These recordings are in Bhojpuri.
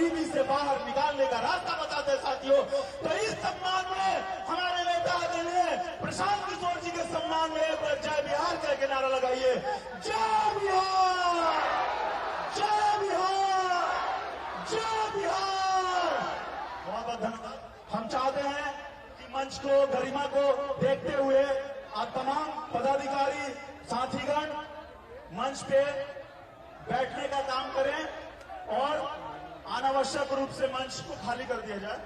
गरीबी से बाहर निकालने का रास्ता बताते हैं साथियों। तो इस सम्मान में हमारे नेता आदरणीय प्रशांत किशोर जी के सम्मान में एक बार जय बिहार का एक नारा लगाइए। जय बिहार, जय बिहार, जय बिहार। बहुत बहुत धन्यवाद। हम चाहते हैं कि मंच को, गरिमा को देखते हुए आप तमाम पदाधिकारी साथीगण मंच पे बैठने का काम करें और अनावश्यक रूप से मंच को खाली कर दिया जाए।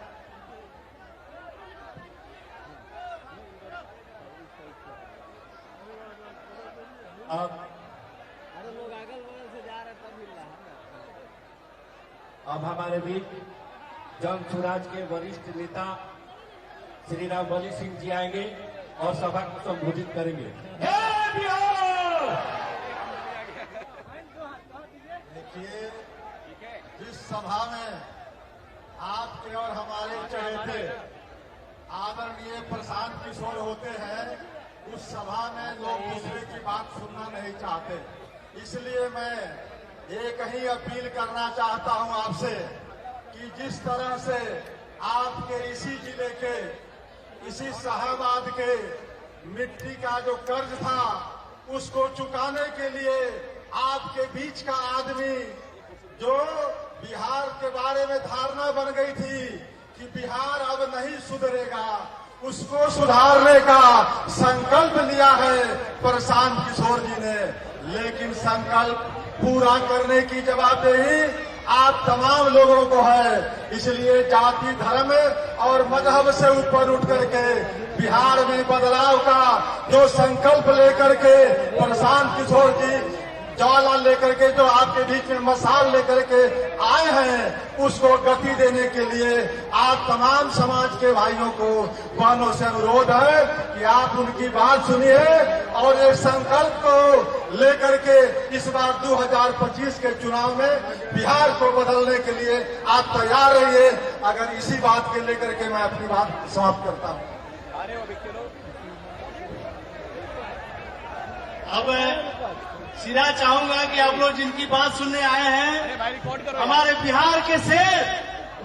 अब हमारे बीच जन सुराज के वरिष्ठ नेता श्री राम बली सिंह जी आएंगे और सभा को संबोधित करेंगे। देखिए, जिस सभा में आपके और हमारे चहेते आदरणीय प्रशांत किशोर होते हैं, उस सभा में लोग दूसरे की बात सुनना नहीं चाहते। इसलिए मैं एक ही अपील करना चाहता हूं आपसे कि जिस तरह से आपके इसी जिले के, इसी शाहबाद के मिट्टी का जो कर्ज था, उसको चुकाने के लिए आपके बीच का आदमी जो बिहार के बारे में धारणा बन गई थी कि बिहार अब नहीं सुधरेगा, उसको सुधारने का संकल्प लिया है प्रशांत किशोर जी ने। लेकिन संकल्प पूरा करने की जवाबदेही आप तमाम लोगों को है। इसलिए जाति, धर्म और मजहब से ऊपर उठ करके बिहार में बदलाव का जो संकल्प लेकर के प्रशांत किशोर जी ज्वाला लेकर के, जो आपके बीच में मसाल लेकर के आए हैं, उसको गति देने के लिए आप तमाम समाज के भाइयों को, बहनों से अनुरोध है कि आप उनकी बात सुनिए और ये संकल्प को लेकर के इस बार 2025 के चुनाव में बिहार को बदलने के लिए आप तैयार रहिए। अगर इसी बात के लेकर के मैं अपनी बात समाप्त करता हूँ। अब सीधा चाहूंगा कि आप लोग जिनकी बात सुनने आए हैं, हमारे बिहार के शेर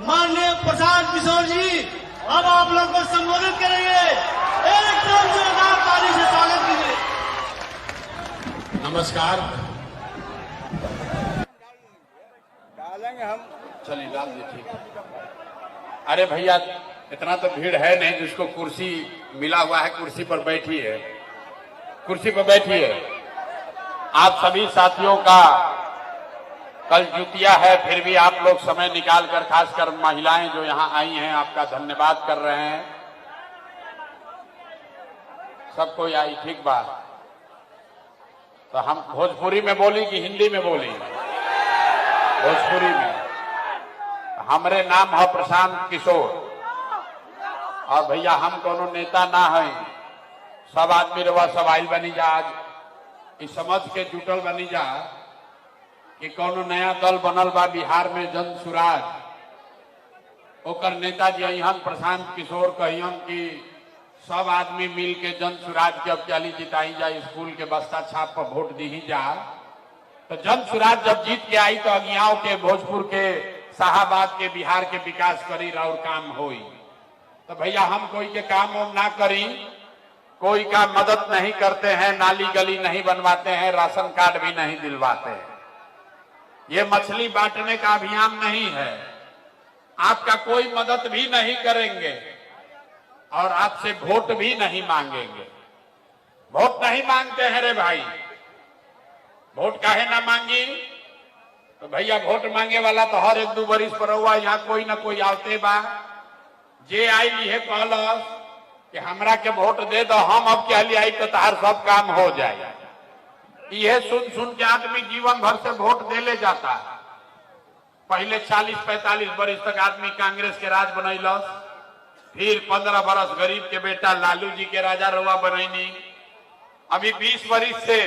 माननीय प्रशांत किशोर जी, अब आप लोग को संबोधित करेंगे। एकदम जोरदार ताली से स्वागत कीजिए। नमस्कार। डालेंगे हम, चलिए डाल दीजिए। अरे भैया, इतना तो भीड़ है नहीं, जिसको कुर्सी मिला हुआ है कुर्सी पर बैठिए, कुर्सी पर बैठिए। आप सभी साथियों का कल जुतिया है, फिर भी आप लोग समय निकालकर, खासकर महिलाएं जो यहां आई हैं, आपका धन्यवाद कर रहे हैं। सब कोई आई, ठीक बात। तो हम भोजपुरी में बोली कि हिंदी में बोली? भोजपुरी में। हमरे नाम है प्रशांत किशोर और भैया हम कोनो नेता ना है, सब आदमी रवा सब आइल बनी जा, आज इस समझ के जुटल बनी जा कि कोनो नया दल बनल बा बिहार में, जन सुराज। ओकर नेताजी अहन प्रशांत किशोर कहियन कि सब आदमी मिल के जन सुराज के अब चली जिताई जा, स्कूल के बस्ता छाप पर वोट दी जा। तो जन सुराज जब जीत के आई तो अगियाओं के, भोजपुर के, शाहबाद के, बिहार के विकास करी और काम होई। तो भैया हम कोई के काम ना करी, कोई का मदद नहीं करते हैं, नाली गली नहीं बनवाते हैं, राशन कार्ड भी नहीं दिलवाते हैं। ये मछली बांटने का अभियान नहीं है। आपका कोई मदद भी नहीं करेंगे और आपसे वोट भी नहीं मांगेंगे। वोट नहीं मांगते हैं रे भाई, वोट काहे ना मांगी? तो भैया वोट मांगे वाला तो हर एक दो बरिस पर हुआ, यहाँ कोई ना कोई आवते बा। जे आई है कहलस कि हमरा के वोट दे दो, हम अब कह लिया तो तार सब काम हो जाए। यह सुन सुन के आदमी जीवन भर से वोट दे ले जाता है। पहले 40-45 बरिस तक आदमी कांग्रेस के राज बनैलस, फिर 15 बरस गरीब के बेटा लालू जी के राजा रवा बनैनी। अभी 20 बरिस से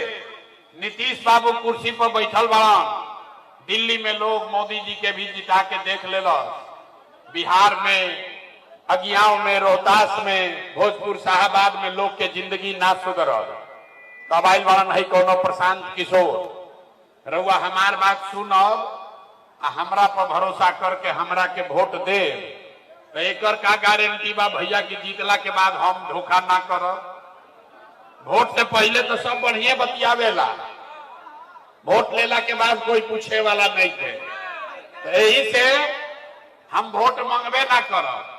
नीतीश बाबू कुर्सी पर बैठल बड़न। दिल्ली में लोग मोदी जी के भी जिता के देख लेलस। बिहार में, अगियाओं में, रोहतास में, भोजपुर, शाहबाद में लोग के जिंदगी ना सुधरल। तब आइल बड़न है कोनो प्रशांत किशोर। रउआ हमार बात सुनब, हमरा पर भरोसा करके हमरा के वोट दे, तो एकर का गारंटी बा भैया की जीतला के बाद हम धोखा ना करब। वोट से पहले तो सब बढ़िया बतियावेला, वोट लेला के बाद कोई पूछे वाला नहीं थे। तो यही से हम वोट मांगबे ना करब।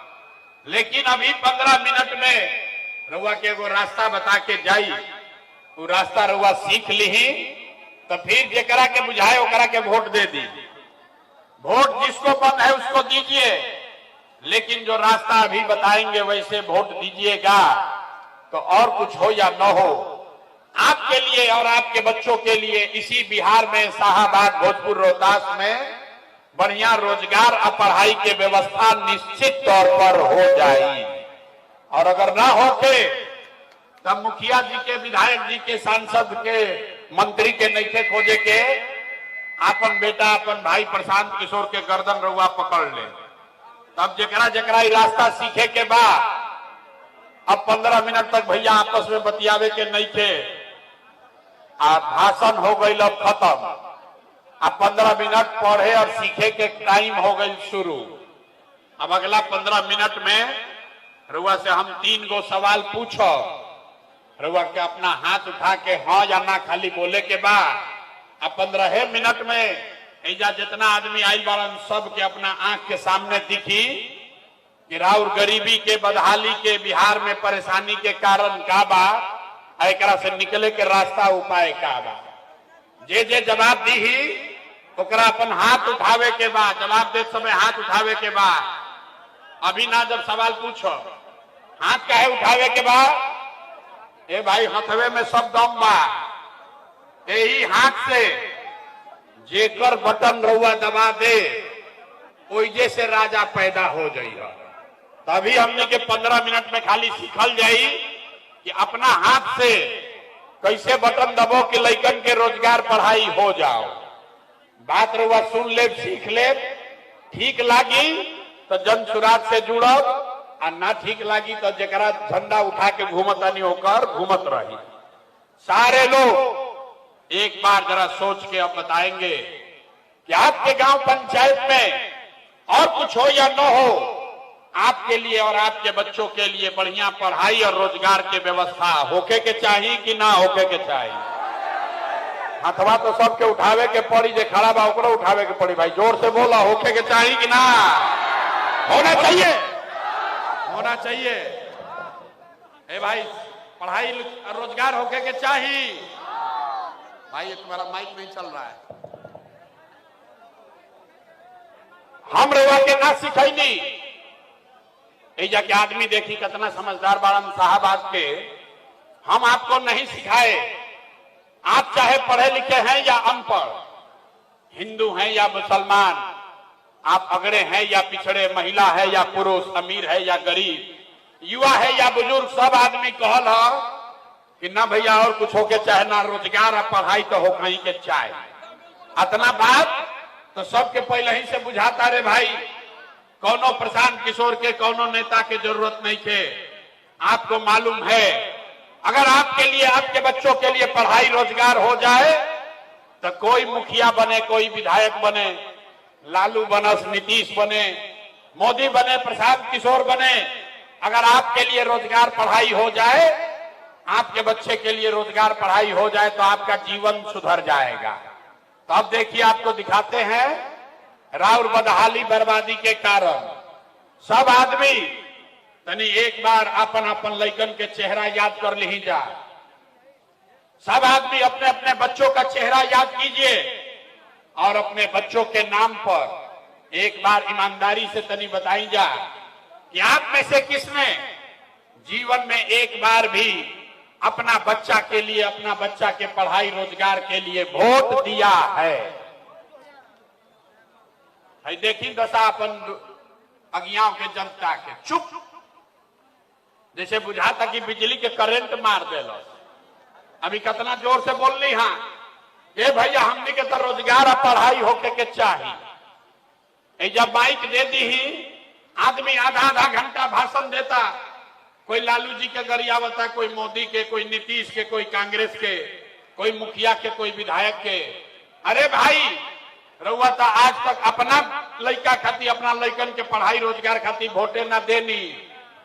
लेकिन अभी 15 मिनट में रउआ के एगो रास्ता बता के जाई, वो रास्ता रउआ सीख ली, तो फिर जेकरा के बुझाए ओकरा के वोट दे दी। वोट जिसको मन है उसको दीजिए, लेकिन जो रास्ता अभी बताएंगे वैसे वोट दीजिएगा, तो और कुछ हो या न हो, आपके लिए और आपके बच्चों के लिए इसी बिहार में शाहाबाद, भोजपुर, रोहतास में बढ़िया रोजगार और पढ़ाई की व्यवस्था निश्चित तौर पर हो जाएगी। और अगर ना होके तब मुखिया जी के, विधायक जी के, सांसद के, मंत्री के नईखे खोजे के, अपन बेटा, अपन भाई प्रशांत किशोर के गर्दन रउआ पकड़ ले। तब जकरा जकरा रास्ता सीखे के बाद अब 15 मिनट तक भैया आपस में बतियावे के नईखे, भाषण हो गई अब खत्म। अब 15 मिनट पढ़े और सीखे के टाइम हो गई शुरू। अब अगला 15 मिनट में रउआ से हम 3 गो सवाल पूछो, रउआ के अपना हाथ उठा के हाँ या ना खाली बोले के बाद अब 15 मिनट में ऐजा जितना आदमी आयल बारन सब के अपना आंख के सामने दिखी कि राउर गरीबी के, बदहाली के, बिहार में परेशानी के कारण का बा, एकरा से निकले के रास्ता उपाय का बा। जे जे जवाब दी ओकरा अपन हाथ उठावे के बाद, जवाब देते समय हाथ उठावे के बाद, अभी ना जब सवाल पूछो हाथ काहे उठावे के बाद, ए भाई हथवे में सब दम बा। यही हाथ से जेकर बटन रउआ दबा दे ओइजे से राजा पैदा हो जाइए। तभी हमने के 15 मिनट में खाली सीखल जाई कि अपना हाथ से कैसे बटन दबो कि लइकन के रोजगार पढ़ाई हो जाओ। बात रउआ सुन ले, सीख ले, ठीक लागी तो जन सुराज से जुड़ब, और ना ठीक लागी तो जकरा झंडा उठा के घूमत नहीं होकर घूमत रही। सारे लोग एक बार जरा सोच के अब बताएंगे कि आपके गांव पंचायत में और कुछ हो या न हो, आपके लिए और आपके बच्चों के लिए बढ़िया पढ़ाई और रोजगार की व्यवस्था होके के चाहिए कि ना होके के चाहिए। हथवा तो सबके उठावे के पड़ी, जे खड़ा बा ओकरो उठावे के पड़ी। भाई जोर से बोला, होके के चाहिए कि ना होना चाहिए? होना चाहिए। ए भाई पढ़ाई और रोजगार होके के चाहिए। भाई ये तुम्हारा माइक नहीं चल रहा है। हम रउआ के ना सिखैनी, ऐजा के आदमी देखी कितना समझदार बाड़न शाहाबाद के, हम आपको नहीं सिखाए। आप चाहे पढ़े लिखे हैं या अनपढ़, हिंदू हैं या मुसलमान, आप अगड़े हैं या पिछड़े, महिला है या पुरुष, अमीर है या गरीब, युवा है या बुजुर्ग, सब आदमी कहल है कि ना भैया और कुछ होके चाहे ना रोजगार और पढ़ाई तो हो कहीं के चाहे। इतना बात तो सबके पहले ही से बुझाता रे भाई, कौनो प्रशांत किशोर के, कौनो नेता के जरूरत नहीं थे। आपको मालूम है अगर आपके लिए, आपके बच्चों के लिए पढ़ाई रोजगार हो जाए तो कोई मुखिया बने, कोई विधायक बने, लालू बनस, नीतीश बने, मोदी बने, प्रशांत किशोर बने, अगर आपके लिए रोजगार पढ़ाई हो जाए, आपके बच्चे के लिए रोजगार पढ़ाई हो जाए तो आपका जीवन सुधर जाएगा। तो अब देखिए आपको दिखाते हैं राउर बदहाली बर्बादी के कारण सब आदमी तनी एक बार अपन अपन लइकन के चेहरा याद कर ली जा। सब आदमी अपने अपने बच्चों का चेहरा याद कीजिए और अपने बच्चों के नाम पर एक बार ईमानदारी से तनी बताई जा कि आप में से किसने जीवन में एक बार भी अपना बच्चा के लिए, अपना बच्चा के पढ़ाई रोजगार के लिए वोट दिया है? देखी दशा अपन अज्ञाओं के, जनता के। चुप, जैसे बुझाता कि बिजली के करंट मार देलो। अभी कितना जोर से बोल ली, हाँ ये भैया हमने के तो रोजगार और पढ़ाई होके के चाहिए। जब माइक दे दी ही आदमी आधा आधा घंटा भाषण देता, कोई लालू जी के गरियावता, कोई मोदी के, कोई नीतीश के, कोई कांग्रेस के, कोई मुखिया के, कोई विधायक के। अरे भाई रउआ तो आज तक अपना लड़का खातिर अपना लड़कन के पढ़ाई रोजगार खातिर वोटे ना देनी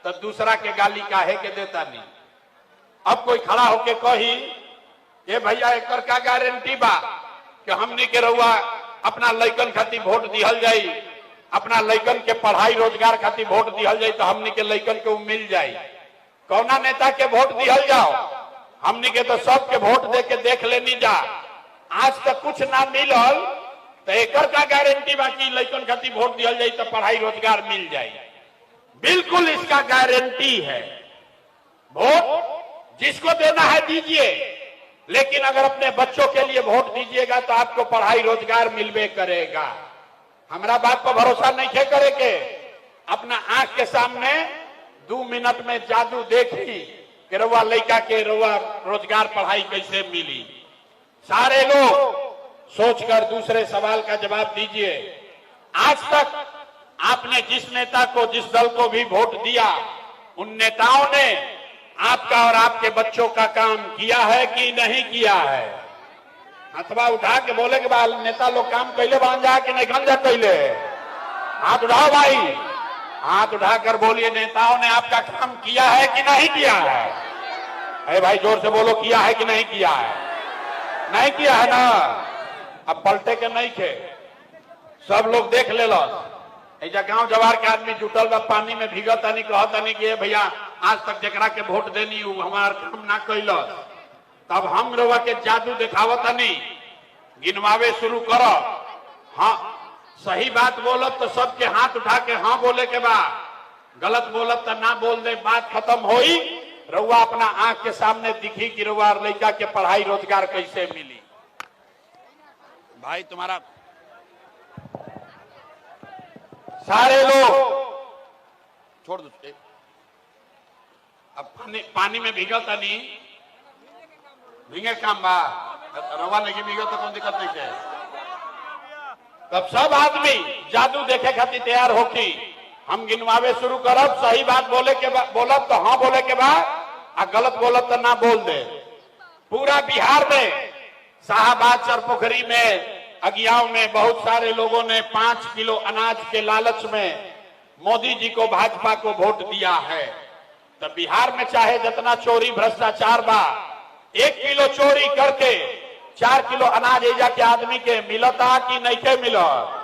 तो दूसरा के गाली काहे के देता नहीं। अब कोई खड़ा होके कही ये भैया एक का गारंटी बा कि हमने के रउआ अपना लड़कन खातिर वोट दिहल जाई, अपना लड़कन के पढ़ाई रोजगार खातिर वोट दिहल जाई तो हमने के लड़कन के मिल जाई। कौना नेता के वोट दिहल जाओ, हमने के तो सबके वोट दे के देख लेनी जा, आज तक कुछ ना मिलल तो एकर का गारंटी बाकी लड़कन खातिर वोट दिहल जाई तो पढ़ाई रोजगार मिल जाए। बिल्कुल इसका गारंटी है। वोट जिसको देना है दीजिए, लेकिन अगर अपने बच्चों के लिए वोट दीजिएगा तो आपको पढ़ाई रोजगार मिलबे करेगा। हमारा बात पर भरोसा नहीं थे करे के अपना आंख के सामने 2 मिनट में जादू देखी कि रउआ लड़का के रउआ रोजगार पढ़ाई कैसे मिली। सारे लोग सोचकर दूसरे सवाल का जवाब दीजिए। आज तक आपने जिस नेता को जिस दल को भी वोट दिया उन नेताओं ने आपका और आपके बच्चों का काम किया है कि नहीं किया है? हथवा उठा के बोले के बाद नेता लोग काम कैले बन जा कि नहीं गंजा कैले? हाथ उठाओ भाई, हाथ उठाकर बोलिए नेताओं ने आपका काम किया है कि नहीं किया है? अरे भाई जोर से बोलो, किया है कि नहीं किया है? नहीं किया है ना। अब पलटे के नहीं थे, सब लोग देख ले लो। गांव जवार के आदमी जुटल बा, पानी में भीगत नहीं कहता नहीं कि भैया आज तक जकरा के वोट देनी हमार काम ना कैल, तब हम रउआ के जादू दिखावत नहीं, गिनवावे शुरू करो। हाँ सही बात बोलब तो सबके हाथ उठा के हाँ बोले के बाद, गलत बोलब तो ना बोल दे, बात खत्म होई। रउआ अपना आंख के सामने दिखी कि रउआ लड़का के पढ़ाई रोजगार कैसे मिली। भाई तुम्हारा सारे लोग छोड़ दो, अब पानी में भीगता नहीं, भीगे काम बा रवा नहीं भीगो तो कोई दिक्कत नहीं है। तब सब आदमी जादू देखे खातिर तैयार होकी, हम गिनवावे शुरू करब, सही बात बोले के बोलब तो हाँ बोले के बाद, और गलत बोलब तो ना बोल दे। पूरा बिहार में शाहबाद चरपोखरी में अगियाओं में बहुत सारे लोगों ने 5 किलो अनाज के लालच में मोदी जी को भाजपा को वोट दिया है। तो बिहार में चाहे जितना चोरी भ्रष्टाचार बा, 1 किलो चोरी करके 4 किलो अनाज एजा के आदमी के मिलता कि नहीं के मिलत?